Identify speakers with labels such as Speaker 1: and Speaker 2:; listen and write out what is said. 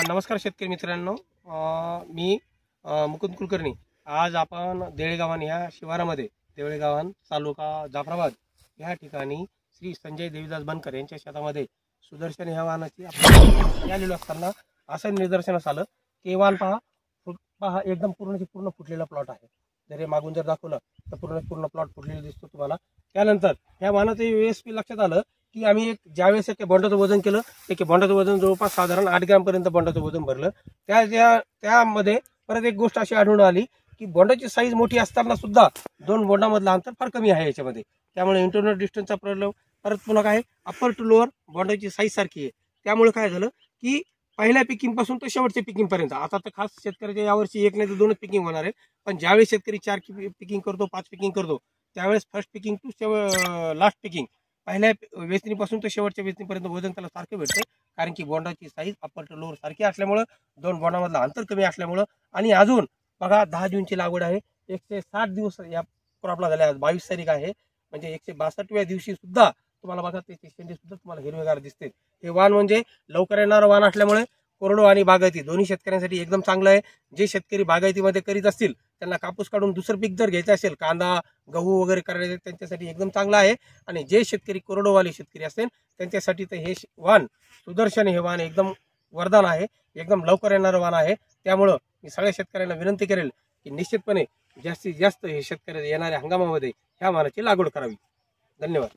Speaker 1: नमस्कार शेतकरी मित्रांनो, मी मुकुंद कुलकर्णी। आज आपण देळेगावन या शिवारामध्ये, देळेगावन तालुका जाफराबाद या ठिकाणी श्री संजय देवीदास बनकर यांच्या शेतामध्ये सुदर्शन ह्या वाहनाची आपण आलेलो असताना असं निदर्शनास आलं की वाहन पहा एकदम पूर्ण फुटलेला प्लॉट आहे। जर हे मागून जर दाखवलं तर पूर्ण प्लॉट फुटलेला दिसतो तुम्हाला। त्यानंतर ह्या वाहनाचे वेळेस लक्षात आलं की आम्ही ज्यावेळेस एक बोंडाचं वजन केलं, एक बोंडाचं वजन जवळपास साधारण 8 ग्रॅम पर्यंत बोंडाचं वजन भरलं। त्यामध्ये परत एक गोष्ट अशी आढळून आली की बोंडाची साईज मोठी असताना सुद्धा दोन बोंडामधलं अंतर फार कमी आहे याच्यामध्ये। त्यामुळे इंटरनल डिस्टन्सचा प्रॉब्लेम, परत पुन्हा काय अपर टू लोअर बोंडाची साईज सारखी आहे। त्यामुळे काय झालं की पहिल्या पिकिंग पासून तर शेवटच्या पिकिंग पर्यंत, आता तर खास शेतकऱ्याच्या यावर्षी 1 नाही तर 2च पिकिंग होणार आहे। पण ज्यावेळेस शेतकरी 4 पिकिंग करतो, 5 पिकिंग करतो, त्यावेळेस first picking to last picking, पहिल्या वेचणीपासून तर शेवटच्या वेचणीपर्यंत वजन त्याला सारखं भेटतं। कारण की बोंडाची साईज अपर टू लोअर सारखी असल्यामुळं, दोन बोंडामधलं अंतर कमी असल्यामुळं, आणि अजून बघा 10 जूनची लागवड आहे, 160 दिवस या क्रॉपला झाले। आज 22 तारीख आहे, म्हणजे 162व्या दिवशी सुद्धा तुम्हाला बघा ते शेंडे सुद्धा तुम्हाला हिरवेगार दिसते। हे वाण म्हणजे लवकर येणारं वाण असल्यामुळे कोरडो आणि बागायती दोन्ही शेतकऱ्यांसाठी एकदम चांगलं आहे। जे शेतकरी बागायतीमध्ये करीत असतील त्यांना कापूस काढून दुसरं पीक जर घ्यायचं असेल, कांदा गहू वगैरे करायचे, त्यांच्यासाठी एकदम चांगलं आहे। आणि जे शेतकरी कोरडोवाले शेतकरी असतील त्यांच्यासाठी तर हे वाण सुदर्शन हे वाण एकदम वरदान आहे, एकदम लवकर येणारं वाण आहे। त्यामुळं मी सगळ्या शेतकऱ्यांना विनंती करेल की निश्चितपणे जास्तीत जास्त हे शेतकरी येणाऱ्या हंगामामध्ये ह्या वाणाची लागवड करावी। धन्यवाद।